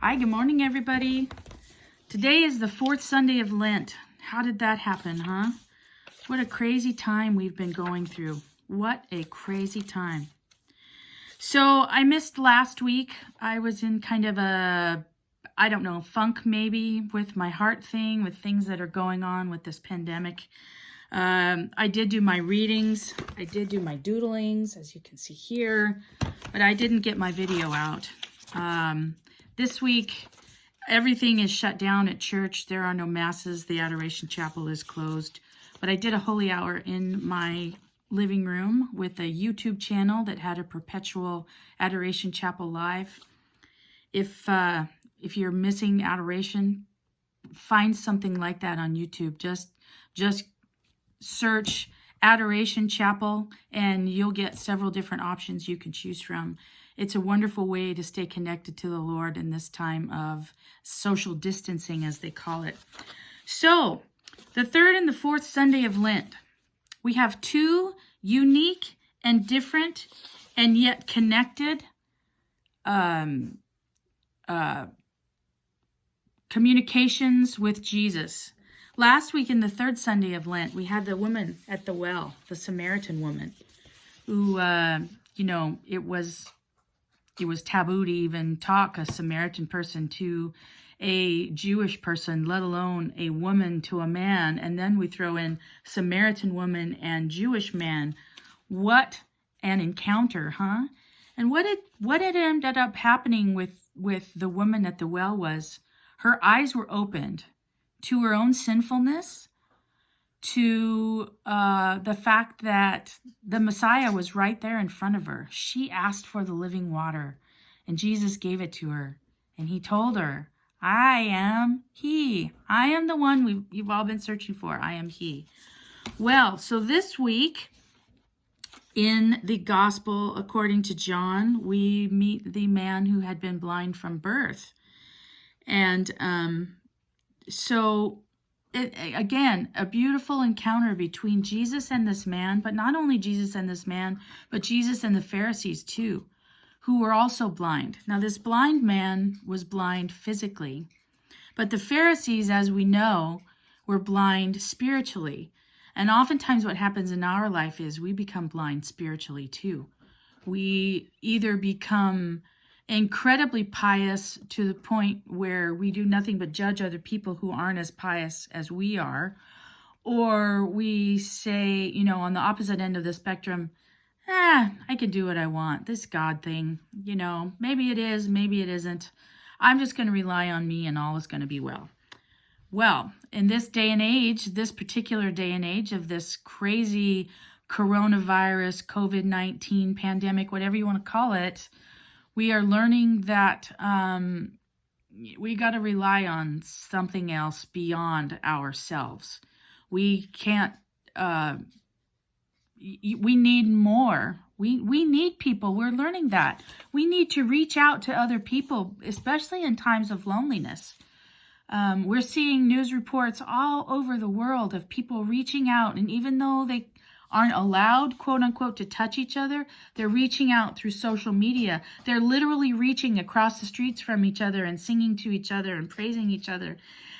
Hi, good morning, everybody. Today is the fourth Sunday of Lent. How did that happen, huh? What a crazy time we've been going through. What a crazy time. So I missed last week. I was in kind of a, funk maybe with my heart thing, with things that are going on with this pandemic. I did do my readings. I did do my doodlings, as you can see here, but I didn't get my video out. This week, everything is shut down at church. There are no masses. The Adoration Chapel is closed. But I did a holy hour in my living room with a YouTube channel that had a perpetual Adoration Chapel live. If you're missing adoration, find something like that on YouTube. Just search Adoration Chapel and you'll get several different options you can choose from. It's a wonderful way to stay connected to the Lord in this time of social distancing, as they call it. So, the third and the fourth Sunday of Lent, we have two unique and different and yet connected communications with Jesus. Last week in the third Sunday of Lent, we had the woman at the well, the Samaritan woman, who, it was taboo to even talk a Samaritan person to a Jewish person, let alone a woman to a man. And then we throw in Samaritan woman and Jewish man. What an encounter, huh? And what had ended up happening with the woman at the well was her eyes were opened to her own sinfulness, to the fact that the Messiah was right there in front of her. She asked for the living water, and Jesus gave it to her. And he told her, I am he. I am the one you've all been searching for. I am he. Well, so this week in the Gospel according to John, we meet the man who had been blind from birth. And again, a beautiful encounter between Jesus and this man, but not only Jesus and this man, but Jesus and the Pharisees too, who were also blind. Now, this blind man was blind physically, but the Pharisees, as we know, were blind spiritually. And oftentimes what happens in our life is we become blind spiritually too. We either become incredibly pious to the point where we do nothing but judge other people who aren't as pious as we are, or we say, on the opposite end of the spectrum, I can do what I want. This God thing, maybe it is, maybe it isn't. I'm just going to rely on me and all is going to be well. Well, in this day and age, this particular day and age of this crazy coronavirus, COVID-19 pandemic, whatever you want to call it, we are learning that we got to rely on something else beyond ourselves. We can't, we need more. We need people. We're learning that. We need to reach out to other people, especially in times of loneliness. We're seeing news reports all over the world of people reaching out, and even though they aren't allowed, quote unquote, to touch each other, they're reaching out through social media. They're literally reaching across the streets from each other and singing to each other and praising each other.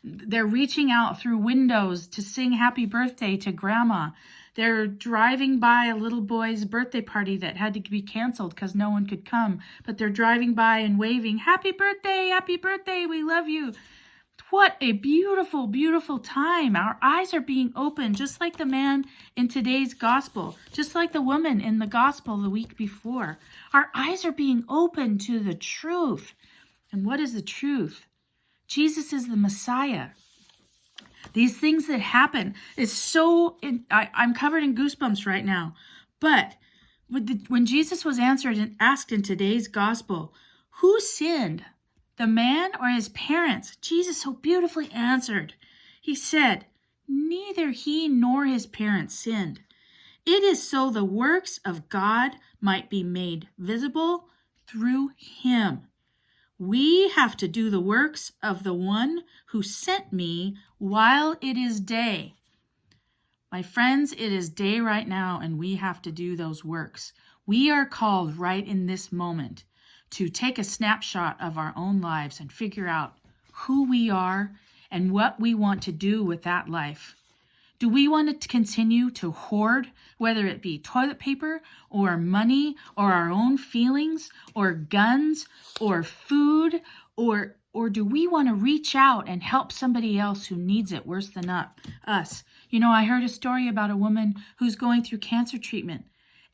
They're reaching out through windows to sing happy birthday to grandma. They're driving by a little boy's birthday party that had to be canceled because no one could come, but they're driving by and waving, happy birthday, we love you. What a beautiful, beautiful time. Our eyes are being opened, just like the man in today's gospel, just like the woman in the gospel the week before. Our eyes are being opened to the truth. And what is the truth? Jesus is the Messiah. These things that happen is so, I'm covered in goosebumps right now. But when Jesus was answered and asked in today's gospel, who sinned? The man or his parents? Jesus so beautifully answered. He said, neither he nor his parents sinned. It is so the works of God might be made visible through him. We have to do the works of the one who sent me while it is day. My friends, it is day right now, and we have to do those works. We are called right in this moment to take a snapshot of our own lives and figure out who we are and what we want to do with that life. Do we want to continue to hoard, whether it be toilet paper or money or our own feelings or guns or food, or do we want to reach out and help somebody else who needs it worse than us? You know, I heard a story about a woman who's going through cancer treatment,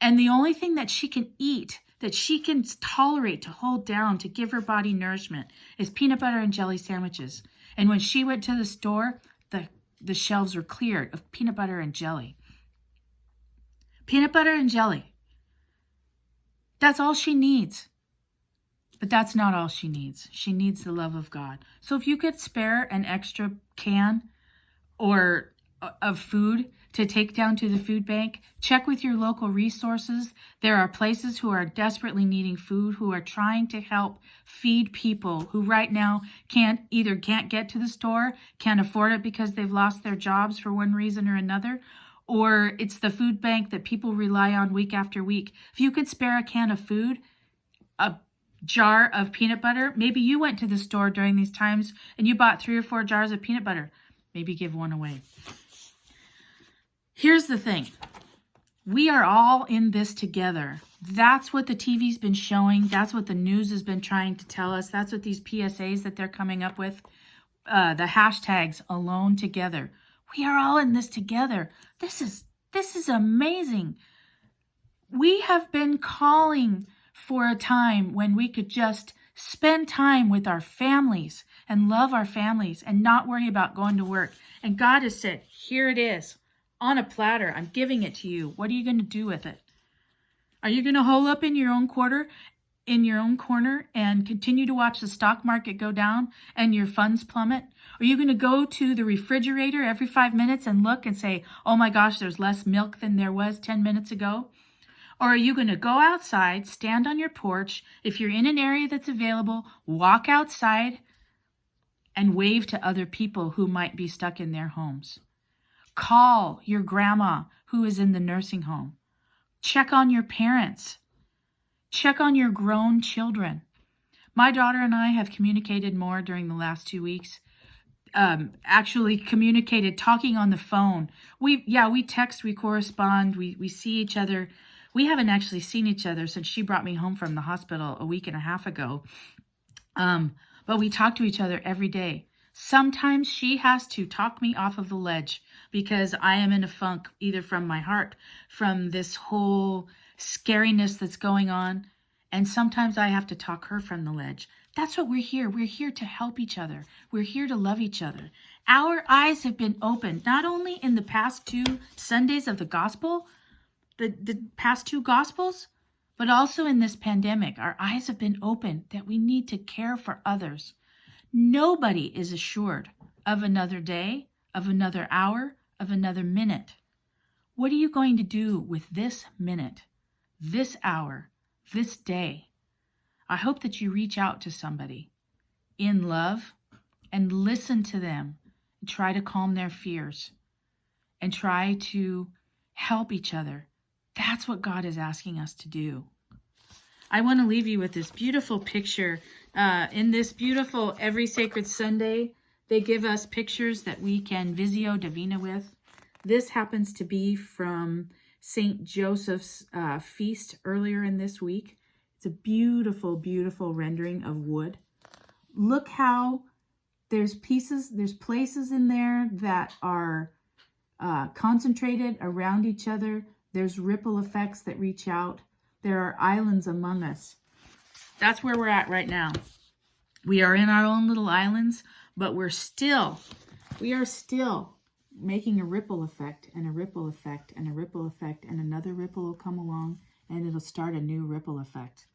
and the only thing that she can eat, that she can tolerate to hold down to give her body nourishment, is peanut butter and jelly sandwiches. And when she went to the store, the shelves were cleared of peanut butter and jelly. Peanut butter and jelly. That's all she needs. But that's not all she needs. She needs the love of God. So if you could spare an extra can or of food to take down to the food bank, check with your local resources. There are places who are desperately needing food, who are trying to help feed people who right now can't get to the store, can't afford it because they've lost their jobs for one reason or another, or it's the food bank that people rely on week after week. If you could spare a can of food, a jar of peanut butter, maybe you went to the store during these times and you bought 3 or 4 jars of peanut butter, maybe give one away. Here's the thing. We are all in this together. That's what the TV's been showing. That's what the news has been trying to tell us. That's what these PSAs that they're coming up with, the hashtags alone together. We are all in this together. This is amazing. We have been calling for a time when we could just spend time with our families and love our families and not worry about going to work. And God has said, here it is. On a platter, I'm giving it to you. What are you going to do with it? Are you going to hole up in your own corner and continue to watch the stock market go down and your funds plummet? Are you going to go to the refrigerator every 5 minutes and look and say, oh my gosh, there's less milk than there was 10 minutes ago? Or are you going to go outside, stand on your porch, if you're in an area that's available, walk outside and wave to other people who might be stuck in their homes? Call your grandma who is in the nursing home. Check on your parents. Check on your grown children. My daughter and I have communicated more during the last 2 weeks. Actually communicated talking on the phone. We text, we correspond, we see each other. We haven't actually seen each other since she brought me home from the hospital a week and a half ago. But we talk to each other every day. Sometimes she has to talk me off of the ledge because I am in a funk, either from my heart, from this whole scariness that's going on. And sometimes I have to talk her from the ledge. That's what we're here. We're here to help each other. We're here to love each other. Our eyes have been opened, not only in the past 2 Sundays of the gospel, the past 2 gospels, but also in this pandemic. Our eyes have been opened that we need to care for others. Nobody is assured of another day, of another hour, of another minute. What are you going to do with this minute, this hour, this day? I hope that you reach out to somebody in love and listen to them and try to calm their fears and try to help each other. That's what God is asking us to do. I want to leave you with this beautiful picture. In this beautiful Every Sacred Sunday, they give us pictures that we can Visio Divina with. This happens to be from St. Joseph's feast earlier in this week. It's a beautiful, beautiful rendering of wood. Look how there's places in there that are concentrated around each other. There's ripple effects that reach out. There are islands among us. That's where we're at right now. We are in our own little islands, but we are still making a ripple effect and a ripple effect and a ripple effect, and another ripple will come along and it'll start a new ripple effect.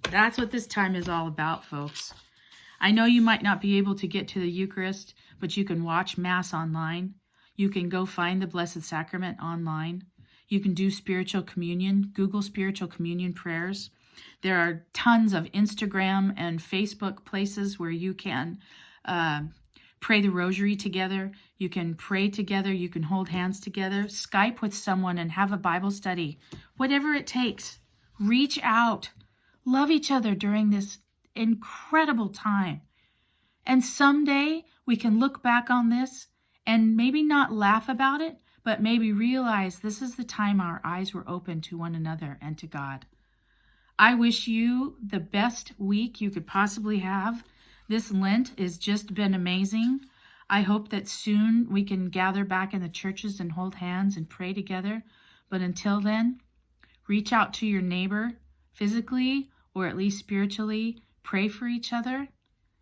That's what this time is all about, folks. I know you might not be able to get to the Eucharist, but you can watch Mass online. You can go find the Blessed Sacrament online. You can do spiritual communion. Google spiritual communion prayers. There are tons of Instagram and Facebook places where you can pray the rosary together. You can pray together. You can hold hands together. Skype with someone and have a Bible study. Whatever it takes. Reach out. Love each other during this incredible time. And someday we can look back on this and maybe not laugh about it, but maybe realize this is the time our eyes were open to one another and to God. I wish you the best week you could possibly have. This Lent has just been amazing. I hope that soon we can gather back in the churches and hold hands and pray together. But until then, reach out to your neighbor physically or at least spiritually. Pray for each other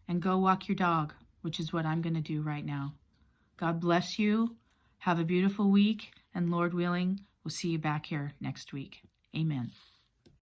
and go walk your dog, which is what I'm going to do right now. God bless you. Have a beautiful week. And Lord willing, we'll see you back here next week. Amen.